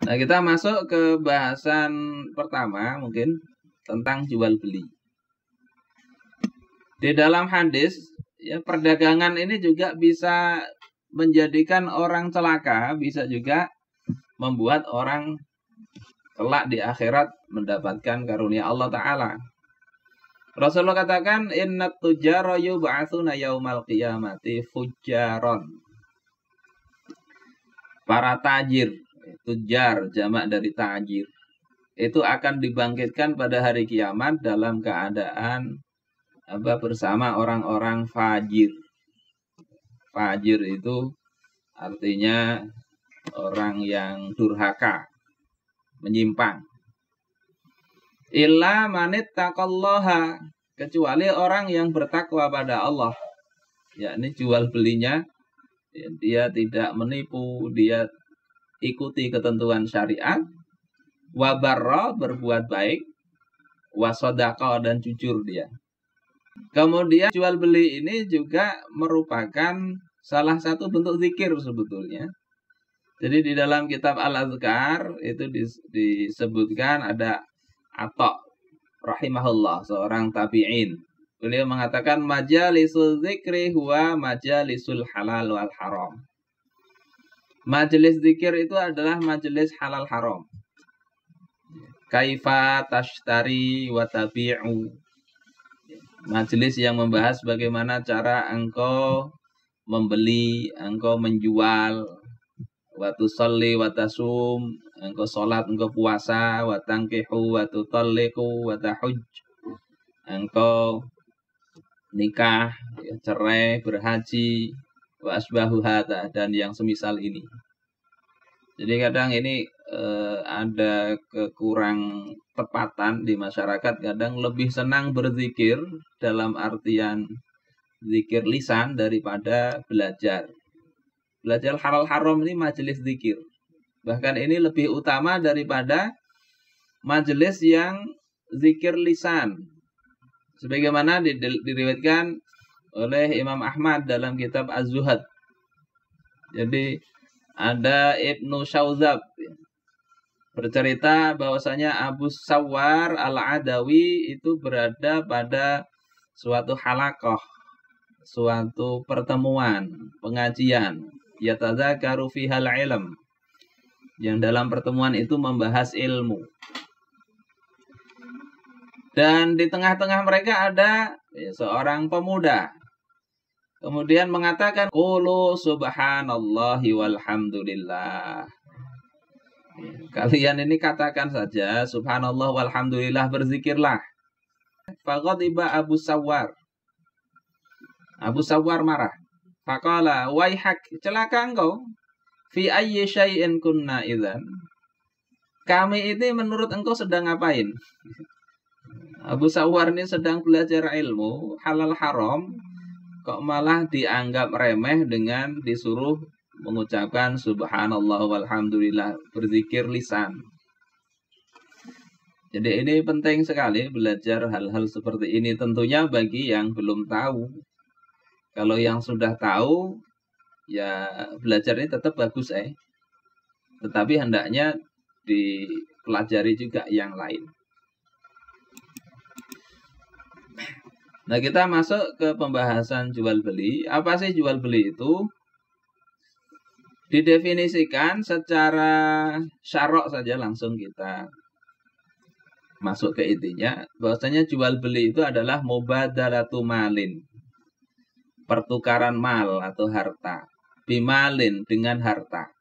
Nah, kita masuk ke bahasan pertama mungkin tentang jual beli. Di dalam hadis, ya, perdagangan ini juga bisa menjadikan orang celaka, bisa juga membuat orang kelak di akhirat mendapatkan karunia Allah Ta'ala. Rasulullah katakan, inna tujjara yub'atsuna yaumal qiyamati fujjaron. Para tajir, tujjar jamak dari tajir, itu akan dibangkitkan pada hari kiamat dalam keadaan bersama orang-orang fajir. Fajir itu artinya orang yang durhaka, menyimpang. Illa manittaqallaha, kecuali orang yang bertakwa pada Allah. Yakni jual belinya dia tidak menipu, dia ikuti ketentuan syariat, wa barra, berbuat baik, wa shadaqa, dan jujur dia. Kemudian jual beli ini juga merupakan salah satu bentuk zikir sebetulnya. Jadi di dalam kitab Al-Azkar itu disebutkan ada Atta rahimahullah, seorang tabi'in. Beliau mengatakan majalisul zikri huwa majalisul halal wal haram. Majelis zikir itu adalah majelis halal haram. Kaifa tashtari wa tabi'u. Majelis yang membahas bagaimana cara engkau membeli, engkau menjual, wa tusalli wa tasum, engkau salat, engkau puasa, wa tankihu wa tutalliqu wa tahujj, engkau nikah, cerai, berhaji, wa asbahu hadza, dan yang semisal ini. Jadi kadang ini ada kekurang tepatan di masyarakat, kadang lebih senang berzikir dalam artian zikir lisan daripada belajar. Belajar halal haram ini majelis zikir. Bahkan ini lebih utama daripada majelis yang zikir lisan. Sebagaimana diriwayatkan oleh Imam Ahmad dalam kitab Az-Zuhad. Jadi ada Ibnu Syauzab bercerita bahwasanya Abu Sawwar Al-Adawi itu berada pada suatu halaqah, suatu pertemuan, pengajian, yatadzakaru fihal ilm, yang dalam pertemuan itu membahas ilmu. Dan di tengah-tengah mereka ada seorang pemuda. Kemudian mengatakan, qulu subhanallahi walhamdulillah. Kalian ini katakan saja subhanallah walhamdulillah, berzikirlah. Faghadiba Abu Sawwar. Abu Sawwar marah. Faqala waihak, celaka engkau. Fi ayyi syai'in kunna idzan. Kami ini menurut engkau sedang ngapain? Abu Sawwar ini sedang belajar ilmu halal haram, kok malah dianggap remeh dengan disuruh mengucapkan subhanallah walhamdulillah, berzikir lisan. Jadi ini penting sekali belajar hal-hal seperti ini, tentunya bagi yang belum tahu. Kalau yang sudah tahu, ya belajar ini tetap bagus tetapi hendaknya dipelajari juga yang lain. Nah, kita masuk ke pembahasan jual beli. Apa sih jual beli itu? Didefinisikan secara syarok saja, langsung kita masuk ke intinya, bahwasanya jual beli itu adalah mubadalatu malin, pertukaran mal atau harta, bimalin, dengan harta.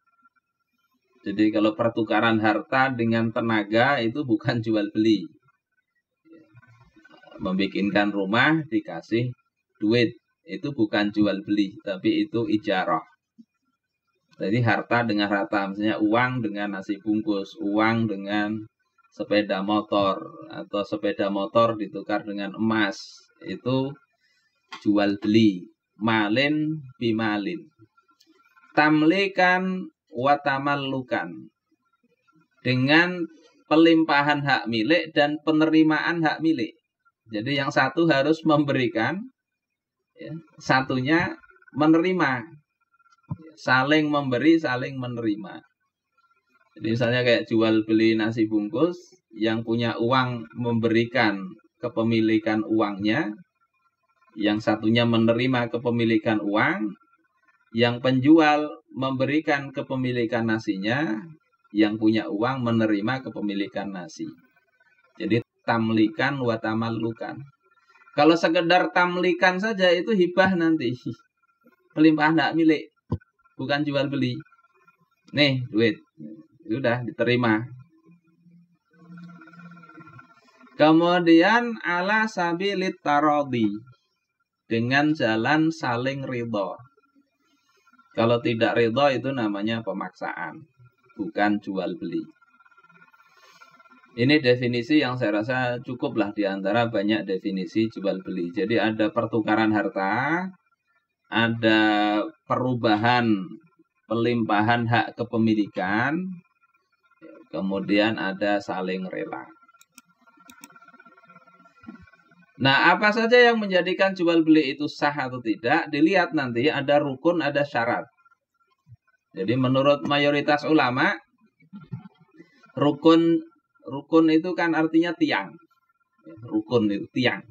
Jadi kalau pertukaran harta dengan tenaga itu bukan jual beli. Membikinkan rumah dikasih duit, itu bukan jual beli, tapi itu ijarah. Jadi harta dengan harta, misalnya uang dengan nasi bungkus, uang dengan sepeda motor, atau sepeda motor ditukar dengan emas, itu jual beli. Malin bimalin. Tamlikan watamallukan, dengan pelimpahan hak milik dan penerimaan hak milik. Jadi yang satu harus memberikan, satunya menerima. Saling memberi, saling menerima. Jadi misalnya kayak jual beli nasi bungkus, yang punya uang memberikan kepemilikan uangnya, yang satunya menerima kepemilikan uang, yang penjual memberikan kepemilikan nasinya, yang punya uang menerima kepemilikan nasi. Jadi tamlikan wa tamallukan. Kalau sekedar tamlikan saja itu hibah nanti. Pelimpahan hak milik, bukan jual beli. Nih, duit. Sudah diterima. Kemudian ala sabilit tarodi, dengan jalan saling ridho. Kalau tidak ridho itu namanya pemaksaan, bukan jual beli. Ini definisi yang saya rasa cukuplah di antara banyak definisi jual beli. Jadi ada pertukaran harta, ada perubahan pelimpahan hak kepemilikan, kemudian ada saling rela. Nah, apa saja yang menjadikan jual beli itu sah atau tidak, dilihat nanti ada rukun, ada syarat. Jadi menurut mayoritas ulama, rukun itu kan artinya tiang. Rukun itu tiang,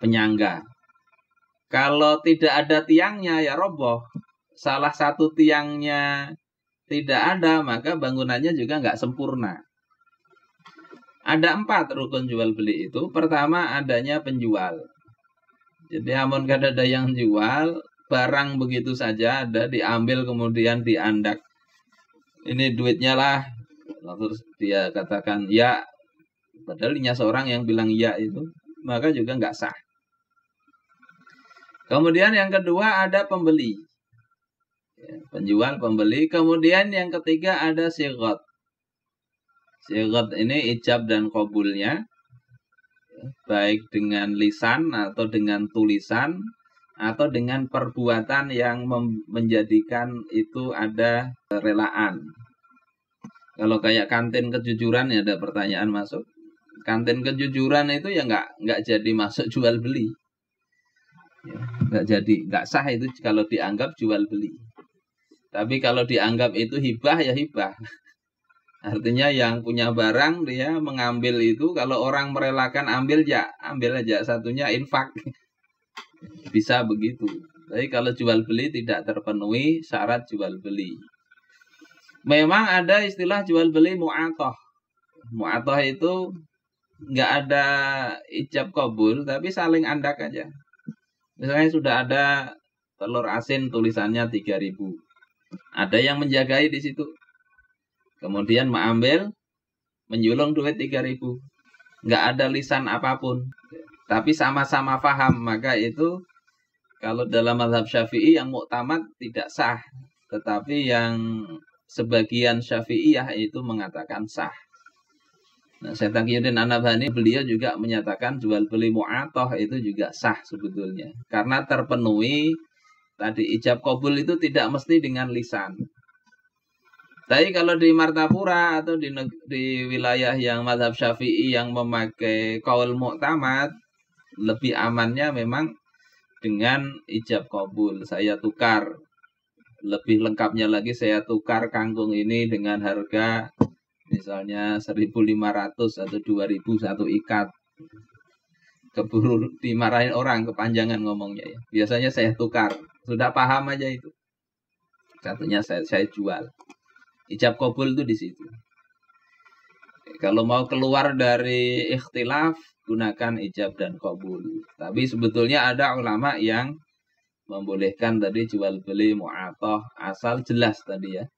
penyangga. Kalau tidak ada tiangnya ya roboh. Salah satu tiangnya tidak ada, maka bangunannya juga nggak sempurna. Ada 4 rukun jual beli itu. Pertama, adanya penjual. Jadi amun kada ada yang jual, barang begitu saja ada, diambil kemudian diandak. Ini duitnya lah. Terus dia katakan ya, padahal hanya seorang yang bilang ya itu, maka juga nggak sah. Kemudian yang kedua ada pembeli. Penjual, pembeli. Kemudian yang ketiga ada sigot. Sigot ini ijab dan qabulnya, baik dengan lisan atau dengan tulisan atau dengan perbuatan yang menjadikan itu ada relaan. Kalau kayak kantin kejujuran ya ada pertanyaan masuk. Kantin kejujuran itu ya nggak jadi masuk jual beli. Ya, nggak sah itu kalau dianggap jual beli. Tapi kalau dianggap itu hibah ya hibah. Artinya yang punya barang dia mengambil itu, kalau orang merelakan ambil aja, satunya infak. Bisa begitu. Tapi kalau jual beli tidak terpenuhi syarat jual beli. Memang ada istilah jual beli mu'atoh. Mu'atoh itu nggak ada ijab qabul, tapi saling andak aja. Misalnya sudah ada telur asin tulisannya 3.000. Ada yang menjagai di situ. Kemudian mengambil, menjulung duit 3.000. Nggak ada lisan apapun. Tapi sama-sama paham. Maka itu kalau dalam mazhab Syafi'i yang muktamad tidak sah. Tetapi yang sebagian Syafi'iyah itu mengatakan sah. Nah, Syekh Taqiyuddin An-Nabhani beliau juga menyatakan jual beli mu'atoh itu juga sah sebetulnya. Karena terpenuhi tadi ijab qabul itu tidak mesti dengan lisan. Tapi kalau di Martapura atau di wilayah yang mazhab Syafi'i yang memakai qaul mu'tamad, lebih amannya memang dengan ijab qabul. Saya tukar, lebih lengkapnya lagi saya tukar kangkung ini dengan harga misalnya 1.500 atau 2.000 satu ikat. Keburu dimarahin orang, kepanjangan ngomongnya ya. Biasanya saya tukar, sudah paham aja itu. Satunya saya jual. Ijab qabul itu di situ. Kalau mau keluar dari ikhtilaf, gunakan ijab dan qabul. Tapi sebetulnya ada ulama yang membolehkan tadi jual beli mu'atoh asal jelas tadi ya.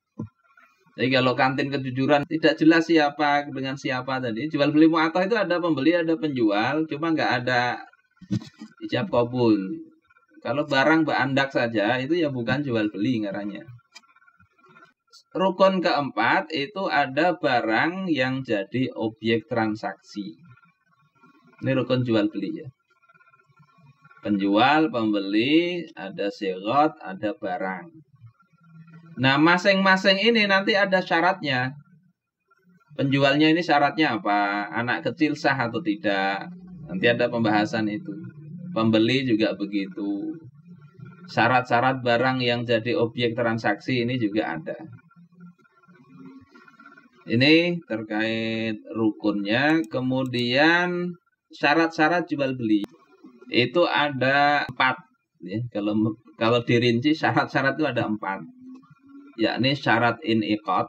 Jadi kalau kantin kejujuran tidak jelas siapa dengan siapa tadi. Jual beli mu'atoh itu ada pembeli, ada penjual, cuma nggak ada ijab qabul. Kalau barang berandak saja itu ya bukan jual beli ngarannya. Rukun keempat itu ada barang yang jadi objek transaksi. Ini rukun jual beli ya. Penjual, pembeli, ada sigot, ada barang. Nah, masing-masing ini nanti ada syaratnya. Penjualnya ini syaratnya apa? Anak kecil sah atau tidak? Nanti ada pembahasan itu. Pembeli juga begitu. Syarat-syarat barang yang jadi objek transaksi ini juga ada. Ini terkait rukunnya. Kemudian syarat-syarat jual beli itu ada 4. Ya, kalau dirinci syarat-syarat itu ada 4. Yakni syarat in'iqad,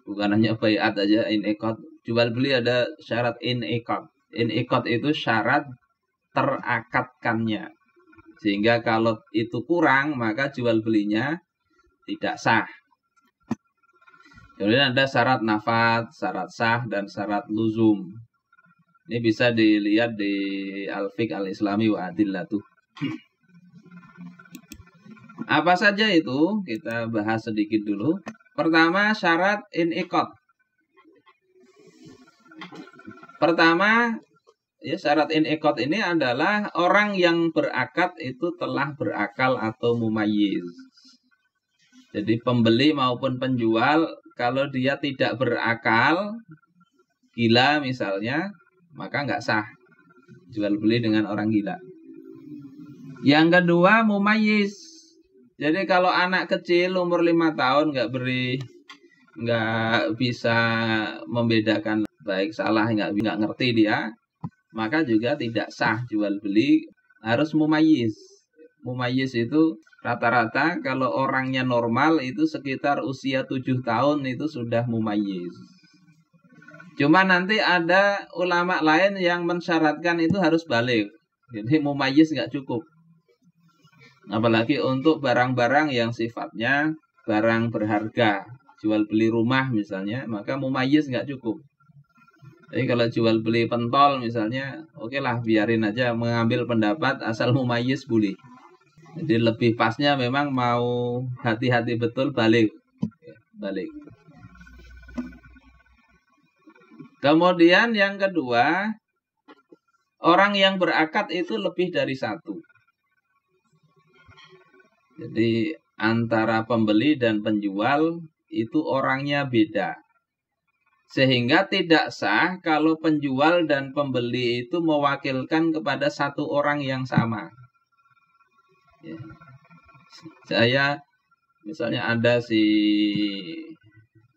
bukan hanya bai'at aja, in'iqad. Jual beli ada syarat in'iqad. In'iqad itu syarat terakatkannya. Sehingga kalau itu kurang, maka jual belinya tidak sah. Kemudian ada syarat nafat, syarat sah, dan syarat luzum. Ini bisa dilihat di Al-Fiqh Al-Islami wa Adillatuh. Apa saja itu? Kita bahas sedikit dulu. Pertama, syarat in'iqad. Pertama, ya, syarat in'iqad ini adalah orang yang berakad itu telah berakal atau mumayyiz. Jadi pembeli maupun penjual, kalau dia tidak berakal, gila misalnya, maka nggak sah jual beli dengan orang gila. Yang kedua, mumayyiz. Jadi kalau anak kecil umur 5 tahun nggak bisa membedakan baik salah, nggak ngerti dia, maka juga tidak sah jual beli, harus mumayyiz. Mumayyiz itu rata-rata kalau orangnya normal itu sekitar usia 7 tahun itu sudah mumayyiz. Cuma nanti ada ulama lain yang mensyaratkan itu harus baligh. Jadi mumayyiz nggak cukup. Apalagi untuk barang-barang yang sifatnya barang berharga, jual beli rumah misalnya, maka mumayyiz nggak cukup. Jadi kalau jual beli pentol misalnya, oke lah biarin aja, mengambil pendapat asal mumayyiz boleh. Jadi lebih pasnya memang mau hati-hati betul baligh. Kemudian yang kedua, orang yang berakad itu lebih dari 1. Jadi antara pembeli dan penjual itu orangnya beda. Sehingga tidak sah kalau penjual dan pembeli itu mewakilkan kepada 1 orang yang sama. Ya. Saya misalnya ada si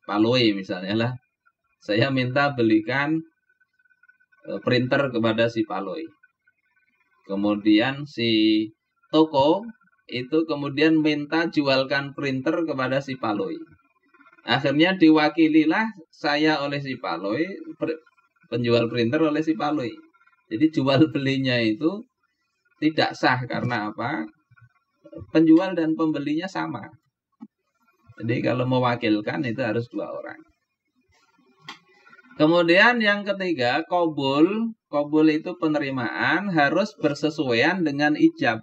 Paloi misalnya lah, saya minta belikan printer kepada si Paloi. Kemudian si toko itu kemudian minta jualkan printer kepada si Paloi. Akhirnya diwakililah saya oleh si Paloi, penjual printer oleh si Paloi. Jadi jual belinya itu tidak sah karena apa? Penjual dan pembelinya sama. Jadi kalau mewakilkan itu harus 2 orang. Kemudian yang ketiga, qabul. Qabul itu penerimaan harus bersesuaian dengan ijab.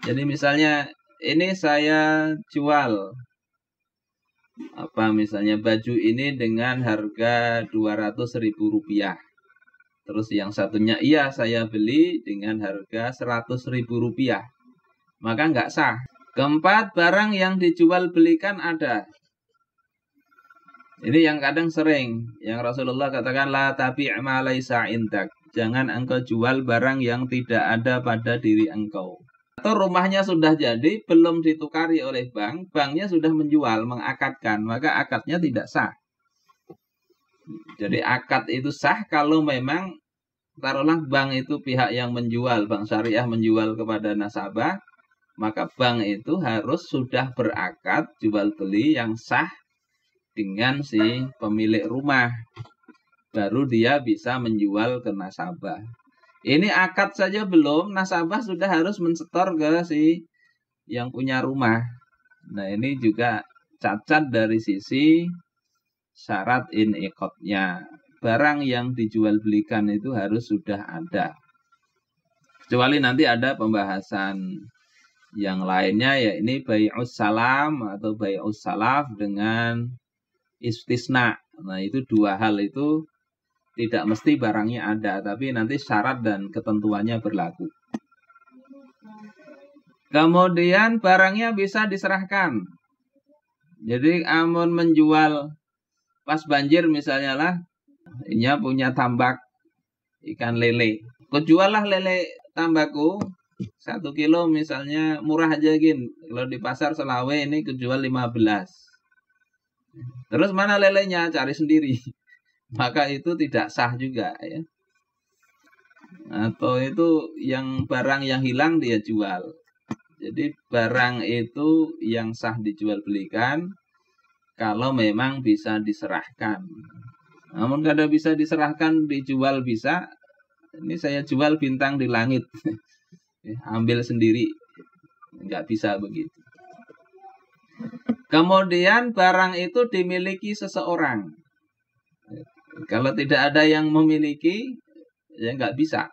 Jadi misalnya ini saya jual misalnya baju ini dengan harga Rp200.000. Terus yang satunya iya saya beli dengan harga Rp100.000. Maka nggak sah. Keempat, barang yang dijual belikan ada. Ini yang kadang sering yang Rasulullah katakan la tabi' ma laisa indak. Jangan engkau jual barang yang tidak ada pada diri engkau. Atau rumahnya sudah jadi, belum ditukari oleh bank, banknya sudah menjual, mengakadkan, maka akadnya tidak sah. Jadi akad itu sah kalau memang, taruhlah bank itu pihak yang menjual, bank syariah menjual kepada nasabah, maka bank itu harus sudah berakad jual beli yang sah dengan si pemilik rumah. Baru dia bisa menjual ke nasabah. Ini akad saja belum, nasabah sudah harus mensetor ke si yang punya rumah. Nah ini juga cacat dari sisi syarat in'iqadnya. Barang yang dijual belikan itu harus sudah ada. Kecuali nanti ada pembahasan yang lainnya, ya ini bai'us salam atau bai'us salaf dengan istisna. Nah itu 2 hal itu tidak mesti barangnya ada, tapi nanti syarat dan ketentuannya berlaku. Kemudian barangnya bisa diserahkan. Jadi amun menjual pas banjir misalnya lah, ini punya tambak ikan lele. Kujual lah lele tambakku 1 kilo misalnya, murah aja gin. Kalau di pasar Selawe ini kujual 15. Terus mana lelenya? Cari sendiri. Maka itu tidak sah juga ya. Atau itu yang barang yang hilang dia jual. Jadi barang itu yang sah dijual belikan kalau memang bisa diserahkan. Namun kalau bisa diserahkan, dijual bisa. Ini saya jual bintang di langit. Ambil sendiri. Nggak bisa begitu. Kemudian barang itu dimiliki seseorang. Kalau tidak ada yang memiliki, ya nggak bisa.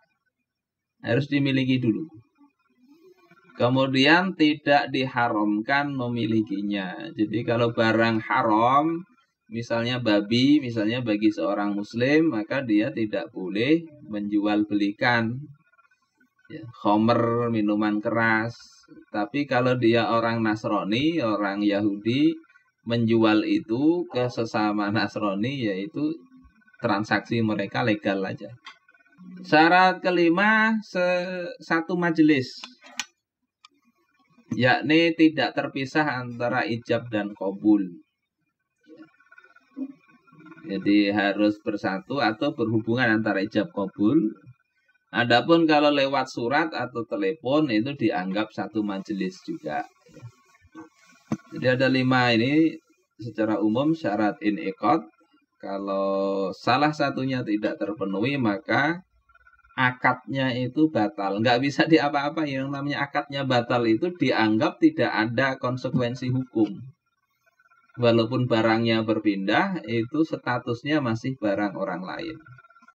Harus dimiliki dulu. Kemudian tidak diharamkan memilikinya. Jadi kalau barang haram, misalnya babi, misalnya bagi seorang muslim, maka dia tidak boleh menjual belikan ya, khamr, minuman keras. Tapi kalau dia orang Nasrani, orang Yahudi, menjual itu ke sesama Nasrani, yaitu transaksi mereka legal aja. Syarat kelima, satu majelis, yakni tidak terpisah antara ijab dan qabul. Jadi harus bersatu atau berhubungan antara ijab qabul. Adapun kalau lewat surat atau telepon itu dianggap satu majelis juga. Jadi ada 5 ini secara umum syarat in'iqad. Kalau salah satunya tidak terpenuhi maka akadnya itu batal. Nggak bisa diapa-apa. Yang namanya akadnya batal itu dianggap tidak ada konsekuensi hukum. Walaupun barangnya berpindah, itu statusnya masih barang orang lain.